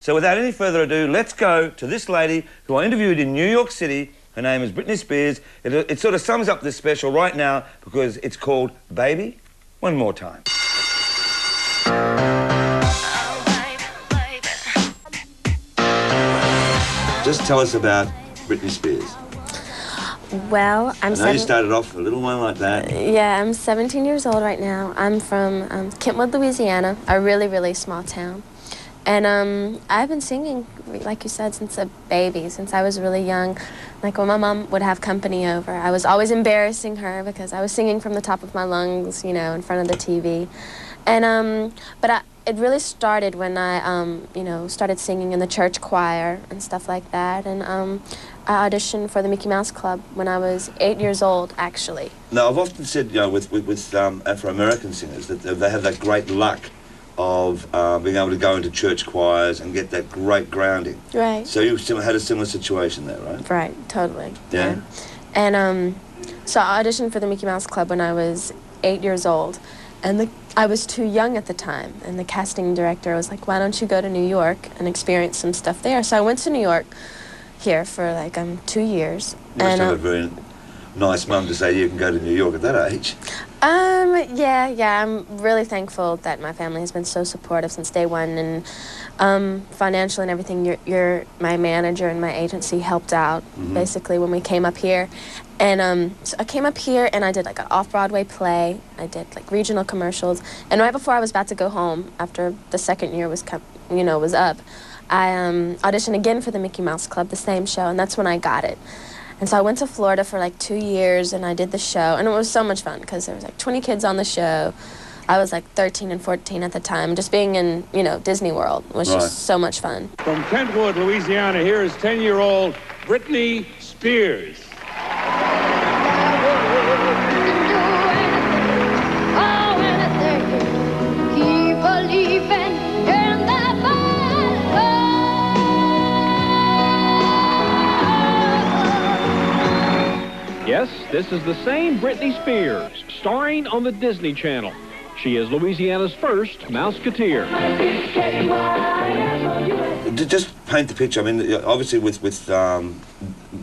So without any further ado, let's go to this lady who I interviewed in New York City. Her name is Britney Spears. It sort of sums up this special right now because it's called Baby One More Time. Just tell us about Britney Spears. Well, I know you started off a little one like that. Yeah, I'm 17 years old right now. I'm from Kentwood, Louisiana, a really, really small town. And I've been singing, like you said, since a baby, since I was really young. Like when my mom would have company over, I was always embarrassing her because I was singing from the top of my lungs, you know, in front of the TV. And, it really started when I, you know, started singing in the church choir and stuff like that. And I auditioned for the Mickey Mouse Club when I was 8 years old, actually. Now, I've often said, you know, with Afro-American singers that they have that great luck of being able to go into church choirs and get that great grounding. Right. So you had a similar situation there, right? Right, totally. Yeah. And so I auditioned for the Mickey Mouse Club when I was 8 years old. And I was too young at the time, and the casting director was like, why don't you go to New York and experience some stuff there? So I went to New York here for like 2 years. You must have a very nice mum to say you can go to New York at that age. Yeah, I'm really thankful that my family has been so supportive since day one, and financially and everything. My manager and my agency helped out, basically, when we came up here. And so I came up here and I did like an off-Broadway play. I did like regional commercials. And right before I was about to go home, after the second year was up, I auditioned again for the Mickey Mouse Club, the same show, and that's when I got it. And so I went to Florida for like 2 years and I did the show, and it was so much fun because there was like 20 kids on the show. I was like 13 and 14 at the time. Just being in, you know, Disney World was just so much fun. From Kentwood, Louisiana, here is 10-year-old Britney Spears. Yes, this is the same Britney Spears, starring on the Disney Channel. She is Louisiana's first Mouseketeer. Just paint the picture. I mean, obviously with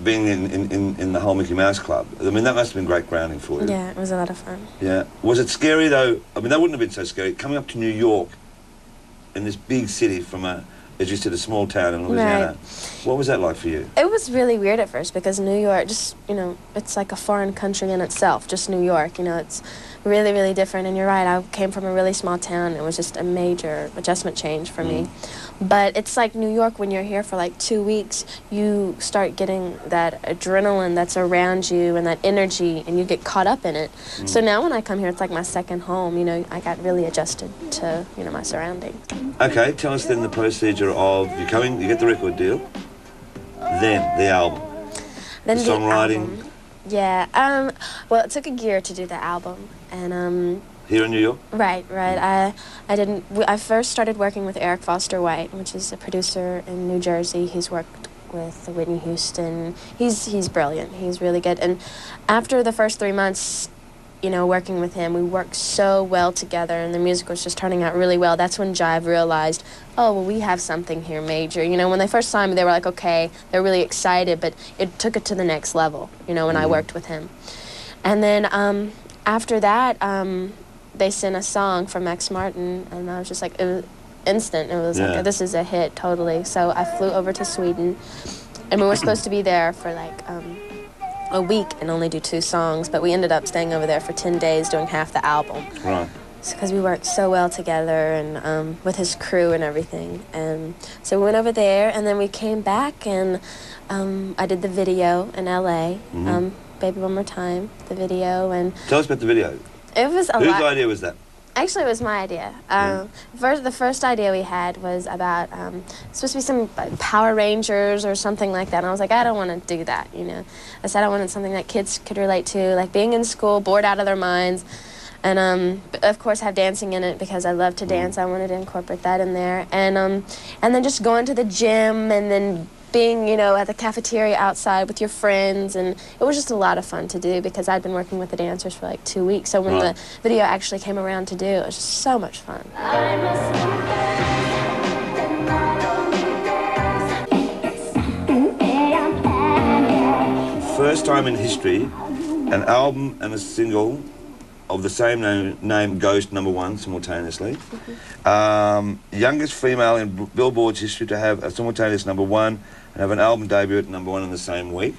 being in the whole Mickey Mouse Club, I mean, that must have been great grounding for you. Yeah, it was a lot of fun. Yeah. Was it scary, though? I mean, that wouldn't have been so scary. Coming up to New York in this big city from as you said, a small town in Louisiana. Right. What was that like for you? It was really weird at first because New York, just, you know, it's like a foreign country in itself, just New York, you know, it's really, really different. And you're right, I came from a really small town. It was just a major adjustment change for me. But it's like New York, when you're here for like 2 weeks, you start getting that adrenaline that's around you and that energy, and you get caught up in it. So now when I come here, it's like my second home. You know, I got really adjusted to, you know, my surroundings. Okay, tell us then the procedure of you get the record deal, then the album, then the songwriting. Album. Yeah, well, it took a year to do the album, and here in New York? Right. I first started working with Eric Foster White, which is a producer in New Jersey. He's worked with Whitney Houston. He's brilliant. He's really good. And after the first 3 months, you know, working with him, we worked so well together, and the music was just turning out really well. That's when Jive realized, oh, well, we have something here major. You know, when they first signed me, they were like, okay, they're really excited, but it took it to the next level, you know, when I worked with him. And then after that, they sent a song from Max Martin, and I was just like, it was instant. It was like, this is a hit, totally. So I flew over to Sweden, and we were supposed to be there for like a week and only do 2 songs, but we ended up staying over there for 10 days doing half the album. Right. Because we worked so well together, and with his crew and everything. And so we went over there, and then we came back, and I did the video in L.A., Baby One More Time, the video. And tell us about the video. It was a lot. Whose idea was that? Actually, it was my idea. The first idea we had was about, supposed to be some Power Rangers or something like that. And I was like, I don't want to do that, you know. I said I wanted something that kids could relate to, like being in school, bored out of their minds. And of course have dancing in it because I love to dance. I wanted to incorporate that in there. And then just going to the gym, and then being, you know, at the cafeteria outside with your friends, and it was just a lot of fun to do because I'd been working with the dancers for like 2 weeks. So when the video actually came around to do, it was just so much fun. first time in history, an album and a single of the same name goes to #1 simultaneously. Youngest female in Billboard's history to have a simultaneous #1 and have an album debut at #1 in the same week.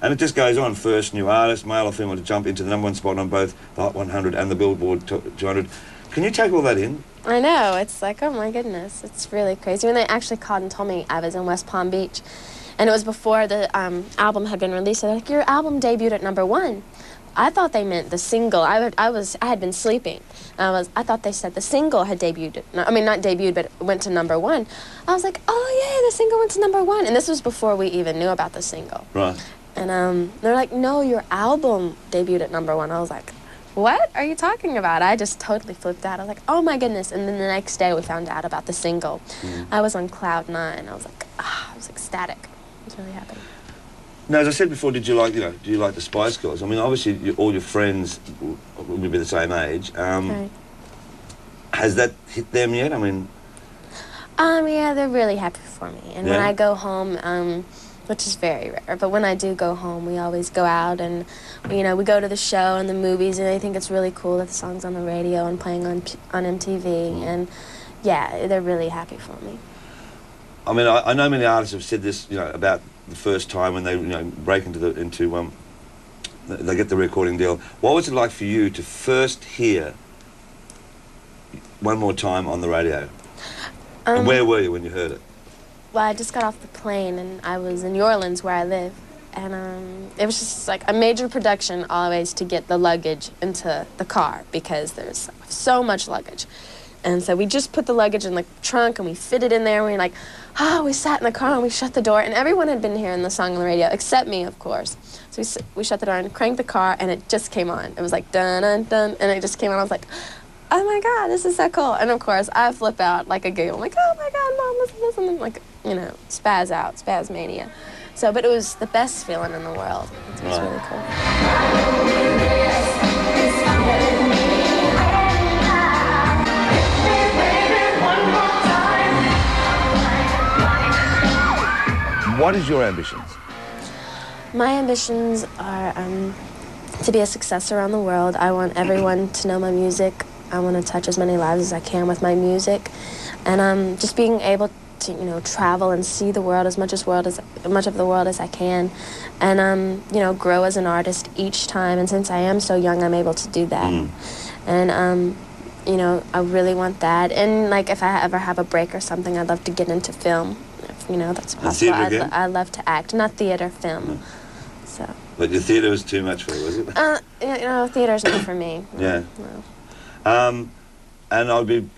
And it just goes on. First new artist, male or female, to jump into the #1 spot on both the Hot 100 and the Billboard 200. Can you take all that in? I know. It's like, oh my goodness. It's really crazy. When they actually called and told me I was in West Palm Beach, and it was before the album had been released, they're like, your album debuted at #1. I thought they meant the single. I had been sleeping. I thought they said the single had debuted. I mean, not debuted, but went to #1. I was like, oh yeah, the single went to #1, and this was before we even knew about the single. Right. And they're like, no, your album debuted at #1. I was like, what are you talking about? I just totally flipped out. I was like, oh my goodness. And then the next day we found out about the single. I was on cloud 9. I was like, I was ecstatic. I was really happy. Now, as I said before, do you like the Spice Girls? I mean, obviously, all your friends will be the same age. Right. Has that hit them yet? I mean... yeah, they're really happy for me. And when I go home, which is very rare, but when I do go home, we always go out and, we go to the show and the movies, and they think it's really cool that the song's on the radio and playing on MTV, and yeah, they're really happy for me. I mean, I know many artists have said this, about the first time when they, break they get the recording deal. What was it like for you to first hear One More Time on the radio? And where were you when you heard it? Well, I just got off the plane, and I was in New Orleans, where I live, and it was just like a major production always to get the luggage into the car, because there's so much luggage. And so we just put the luggage in the trunk, and we fit it in there, and we were like, we sat in the car, and we shut the door, and everyone had been hearing the song on the radio, except me, of course. So we shut the door and cranked the car, and it just came on. It was like, dun, dun, dun, and it just came on. I was like, oh my God, this is so cool. And of course, I flip out like a giggle. I'm like, oh my God, Mom, listen, and like, spaz out, spaz mania. So, but it was the best feeling in the world. It was really cool. What is your ambitions? My ambitions are to be a success around the world. I want everyone to know my music. I want to touch as many lives as I can with my music, and just being able to travel and see the world, as much of the world as I can, and grow as an artist each time. And since I am so young, I'm able to do that. And I really want that. And like, if I ever have a break or something, I'd love to get into film. If that's possible. I love to act, not theater, film. So. But your theater was too much for you, was it? Theater's not for me. Yeah. No. And I'll be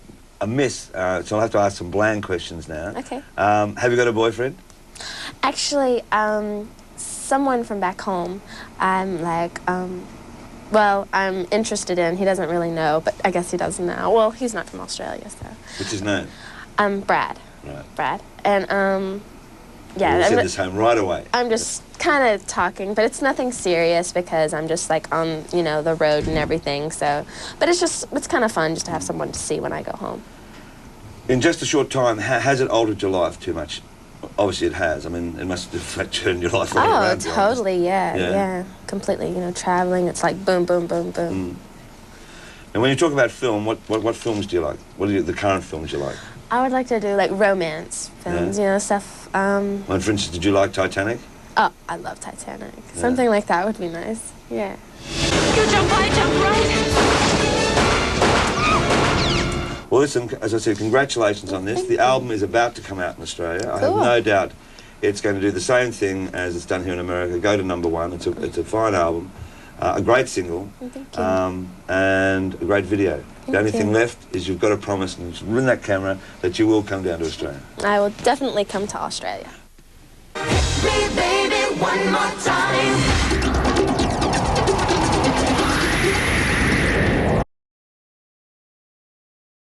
amiss, so I'll have to ask some bland questions now. Okay. Have you got a boyfriend? Actually, someone from back home, I'm like, I'm interested in. He doesn't really know, but I guess he does now. Well, he's not from Australia, so. What's his name? Brad. Right. Brad. And, yeah. We'll send this home right away. I'm just kind of talking, but it's nothing serious, because I'm just like on, the road and everything, so. But it's kind of fun just to have someone to see when I go home. In just a short time, has it altered your life too much? Obviously it has. I mean, it must have turned your life all around. Totally, yeah, completely. Traveling, it's like boom, boom, boom, boom. And when you talk about film, what films do you like? What are the current films you like? I would like to do like romance films, stuff. Well, for instance, did you like Titanic? Oh, I love Titanic. Yeah. Something like that would be nice. Yeah. You jump right. Well, listen, as I said, congratulations on this. The album is about to come out in Australia. Cool. I have no doubt it's going to do the same thing as it's done here in America, go to #1. It's a fine album, a great single, and a great video. The only thing left is you've got to promise, and in that camera, that you will come down to Australia. I will definitely come to Australia. Baby, one more time.